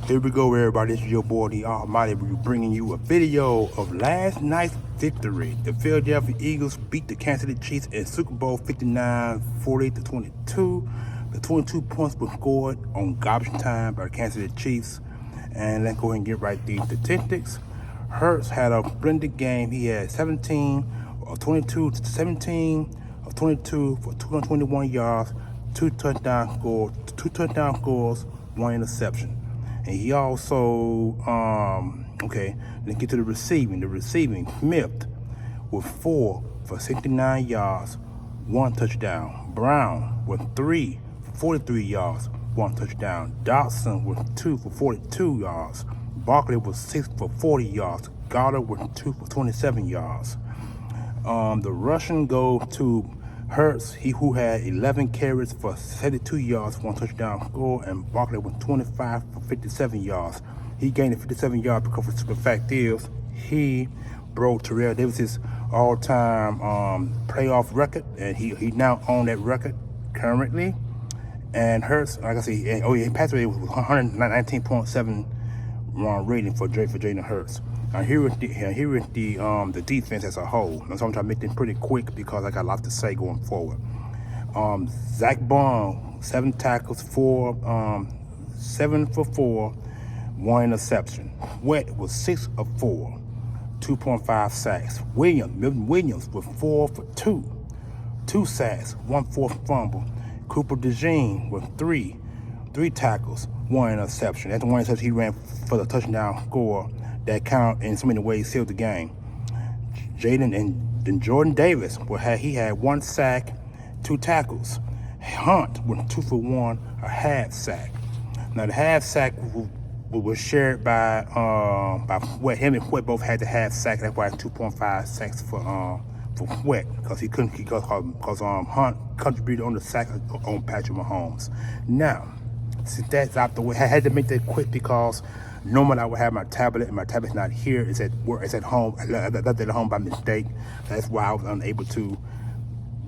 Here we go, everybody. This is your boy, the Almighty, bringing you a video of last night's victory. The Philadelphia Eagles beat the Kansas City Chiefs in Super Bowl 59, 48-22. The 22 points were scored on garbage time by the Kansas City Chiefs. And let's go ahead and get right to the statistics. Hurts had a splendid game. He had 17 of 22, 17 of 22 for 221 yards, two touchdown scores, one interception. And he also, let's get to the receiving. The receiving, Smith with 4 for 69 yards, 1 touchdown. Brown with 3 for 43 yards, 1 touchdown. Dodson with 2 for 42 yards. Barkley with 6 for 40 yards. Goddard with 2 for 27 yards. The rushing go to Hurts, who had 11 carries for 72 yards, 1 touchdown score, and Barkley with 25 for 57 yards. He gained the 57 yards because the fact is he broke Terrell Davis's all-time playoff record, and he now on that record currently. And Hurts, like I said, he passed away with 119.7 rating for Jalen Hurts. Now here is the defense as a whole. So I'm trying to make this pretty quick because I got a lot to say going forward. Zach Bond, 7 tackles, 7 for 4, 1 interception. Wet was 6 of 4, 2.5 sacks. Williams with 4 for 2 sacks, 1 forced fumble. Cooper DeJean with 3 tackles, 1 interception. That's the one interception he ran for the touchdown score that count in so many ways sealed the game. Jaden and Jordan Davis, he had 1 sack, 2 tackles. Hunt with 2 for 1, a half sack. Now the half sack was shared by Wet. Him and Wet both had the half sack. That's why it's 2.5 sacks for Wet, because he couldn't because Hunt contributed on the sack on Patrick Mahomes. Now, since that's out the way, I had to make that quick because normally I would have my tablet, and my tablet's not here. It's at work. It's at home. I left it at home by mistake. That's why I was unable to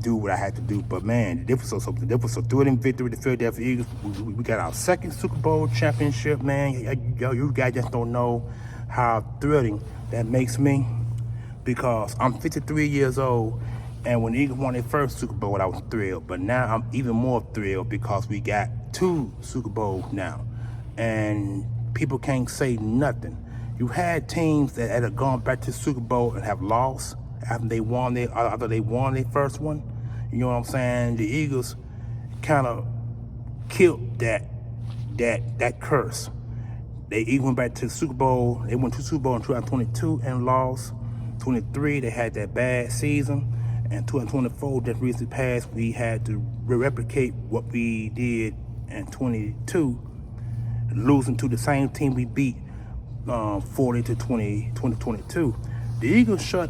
do what I had to do. But man, this was so thrilling victory with the Philadelphia Eagles. We got our 2nd Super Bowl championship, man. You guys just don't know how thrilling that makes me, because I'm 53 years old, and when the Eagles won their first Super Bowl, I was thrilled. But now I'm even more thrilled because we got 2 Super Bowls now, and people can't say nothing. You had teams that had gone back to the Super Bowl and have lost after they won their first one. You know what I'm saying? The Eagles kind of killed that curse. They even went back to the Super Bowl. They went to the Super Bowl in 2022 and lost. 23, they had that bad season. And 2024, that recently passed, we had to replicate what we did in 22, losing to the same team we beat 40-2022. The Eagles shut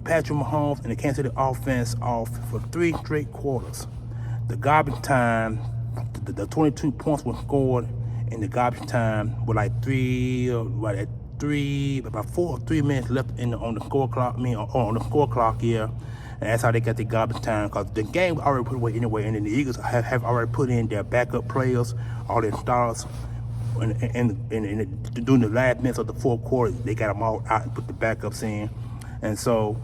Patrick Mahomes and the Kansas City offense off for 3 straight quarters. The garbage time, the 22 points were scored in the garbage time with like 3 minutes left on the score clock. On the score clock, yeah. And that's how they got the garbage time, because the game was already put away anyway, and then the Eagles have already put in their backup players, all their stars, and during the last minutes of the 4th quarter, they got them all out and put the backups in. And so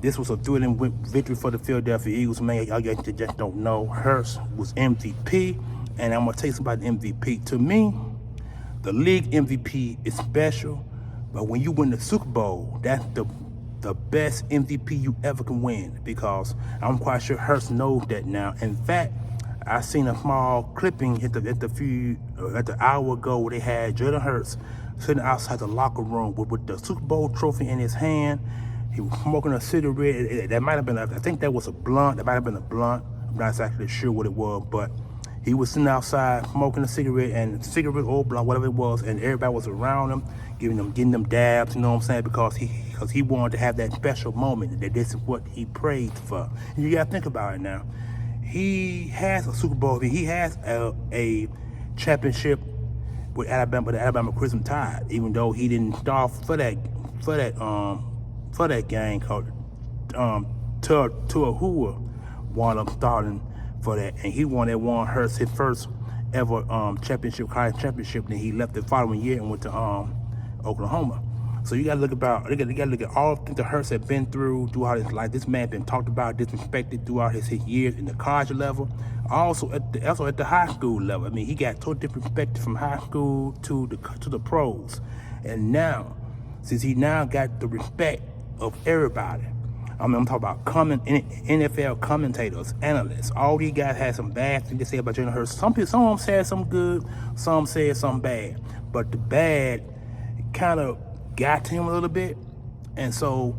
this was a thrilling victory for the Philadelphia Eagles, man. Y'all just don't know. Hurts was MVP, and I'm going to tell you something about the MVP. To me, the league MVP is special, but when you win the Super Bowl, that's the best MVP you ever can win, because I'm quite sure Hurts knows that now. In fact, I seen a small clipping at the hour ago where they had Jalen Hurts sitting outside the locker room with the Super Bowl trophy in his hand. He was smoking a cigarette. That might have been, I think that was a blunt. That might have been a blunt. I'm not exactly sure what it was, but he was sitting outside smoking a cigarette, and cigarette or blunt, whatever it was, and everybody was around him, getting them dabs, you know what I'm saying, because he wanted to have that special moment, that this is what he prayed for. And you gotta think about it now. He has a Super Bowl. He has a championship with Alabama, the Alabama Crimson Tide, even though he didn't start for that game, called Tua wound up starting for that, and he won that one Hurts his first ever championship, college championship. Then he left the following year and went to Oklahoma. So you gotta look at all the things that Hurts had been through throughout his life. This man been talked about, disrespected throughout his years in the college level, also at the high school level. I mean, he got totally different perspective from high school to the pros, and now, since he now got the respect of everybody. I mean, I'm talking about NFL commentators, analysts. All these guys had some bad things to say about Jalen Hurts. Some of them said some good, some said some bad, but the bad kind of got to him a little bit. And so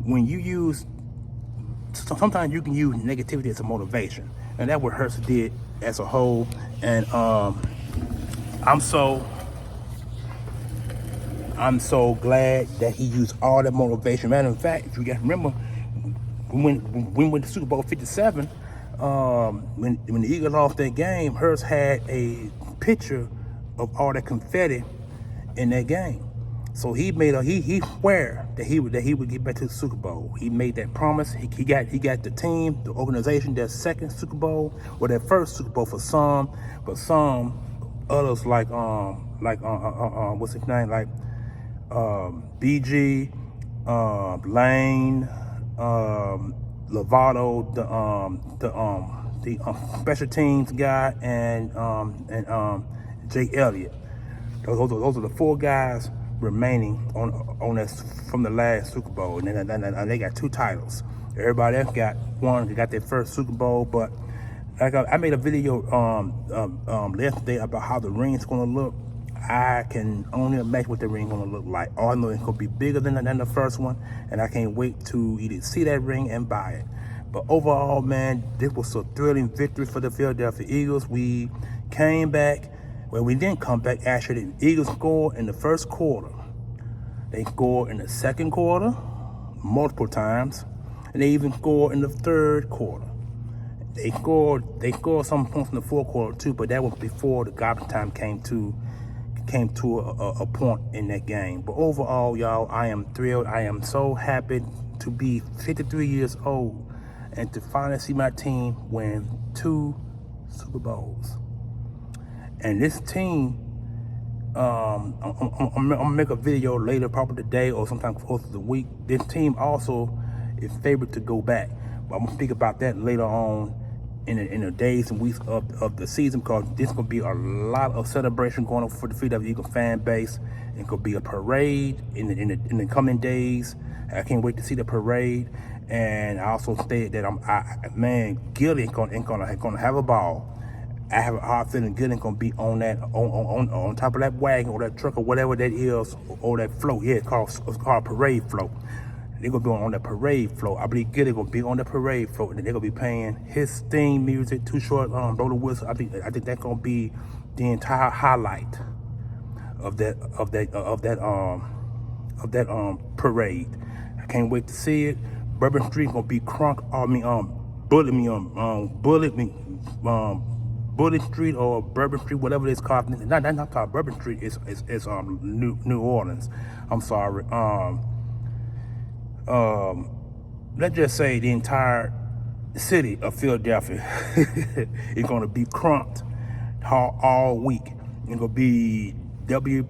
when you use, sometimes you can use negativity as a motivation, and that's what Hurts did as a whole. And I'm so glad that he used all that motivation. Matter of fact, if you guys remember, when we went to Super Bowl 57, when the Eagles lost that game, Hurts had a picture of all that confetti in that game. So he swear that he would get back to the Super Bowl. He made that promise. He got the team, the organization, their second Super Bowl, or their first Super Bowl for some, but some others like what's his name, like BG, Lane, Lovato, the special teams guy, and Jake Elliott. Those are the four guys remaining on that from the last Super Bowl, and they got 2 titles. Everybody else got one. They got their first Super Bowl, but like I made a video yesterday about how the ring's gonna look. I can only imagine what the ring gonna look like. All I know it's gonna be bigger than the first one, and I can't wait to either see that ring and buy it. But overall, man, this was a thrilling victory for the Philadelphia Eagles. We came back. Well, we didn't come back. Actually, the Eagles scored in the first quarter. They scored in the second quarter multiple times, and they even scored in the third quarter. They scored some points in the fourth quarter too, but that was before the garbage time came to a point in that game. But overall, y'all, I am thrilled. I am so happy to be 53 years old and to finally see my team win 2 Super Bowls. And this team, I'm gonna make a video later, probably today or sometime close to the week. This team also is favored to go back, but I'm gonna speak about that later on in the days and weeks of the season, because this gonna be a lot of celebration going on for the Philadelphia Eagles fan base. It could be a parade in the coming days. I can't wait to see the parade. And I also stated that Gilly ain't gonna have a ball. I have a hard feeling Gilly ain't gonna be on that on top of that wagon or that truck or whatever that is, or that float. Yeah, it's called parade float. They're gonna be on that parade float. I believe Gilly gonna be on the parade float, and they're gonna be playing his theme music, Too Short, blow the whistle. I think that's gonna be the entire highlight of that parade. I can't wait to see it. Bourbon Street gonna be Bullet Street or Bourbon Street, whatever it's called. Not called Bourbon Street. It's New Orleans. I'm sorry. Let's just say the entire city of Philadelphia is going to be crunked all week. It's going to be WIP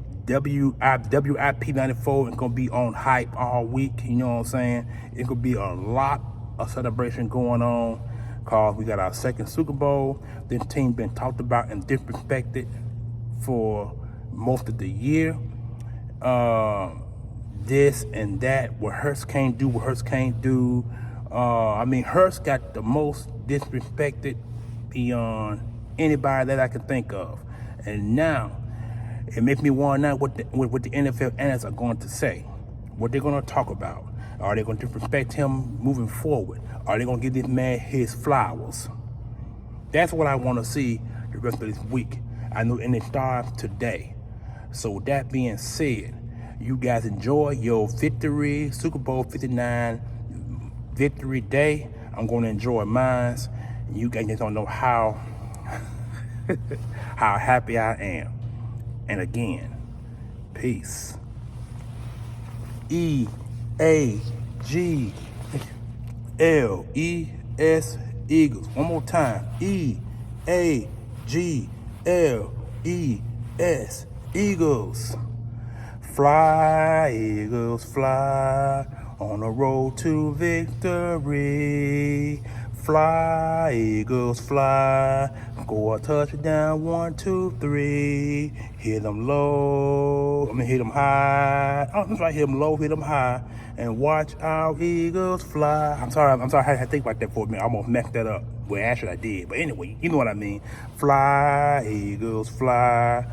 94. It's going to be on hype all week. You know what I'm saying? It's going to be a lot of celebration going on, because we got our second Super Bowl. This team been talked about and disrespected for most of the year. This and that, what Hurts can't do, Hurts got the most disrespected beyond anybody that I can think of. And now, it makes me wonder what the NFL analysts are going to say, what they're going to talk about. Are they going to disrespect him moving forward? Are they going to give this man his flowers? That's what I want to see the rest of this week. I know, and it starts today. So with that being said, you guys enjoy your victory, Super Bowl 59 victory day. I'm going to enjoy mine. You guys just don't know how happy I am. And again, peace. EAGLES, Eagles. One more time. EAGLES, Eagles. Fly, Eagles, fly on the road to victory. Fly, Eagles, fly. Go a touchdown, 1, 2, 3. Hit them low. Hit them high. Oh, that's right, hit them low, hit them high. And watch our Eagles fly. I'm sorry, I had to think about that for a minute. I almost messed that up. Well, actually, I did. But anyway, you know what I mean. Fly, Eagles, fly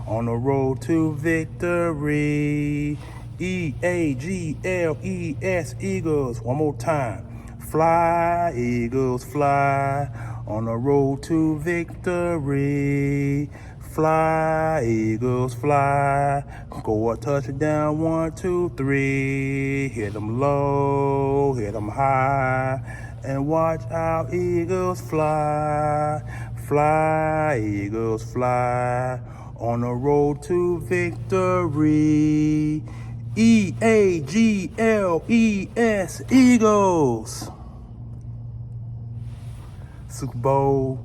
on the road to victory. Eagles, Eagles. One more time. Fly, Eagles, fly on the road to victory. Fly, Eagles, fly. Go a touchdown, 1, 2, 3. Hit them low, hit them high, and watch our Eagles fly. Fly, Eagles, fly on the road to victory. Eagles, Eagles. Super Bowl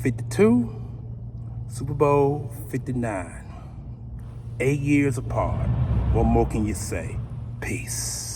52, Super Bowl 59. 8 years apart. What more can you say? Peace.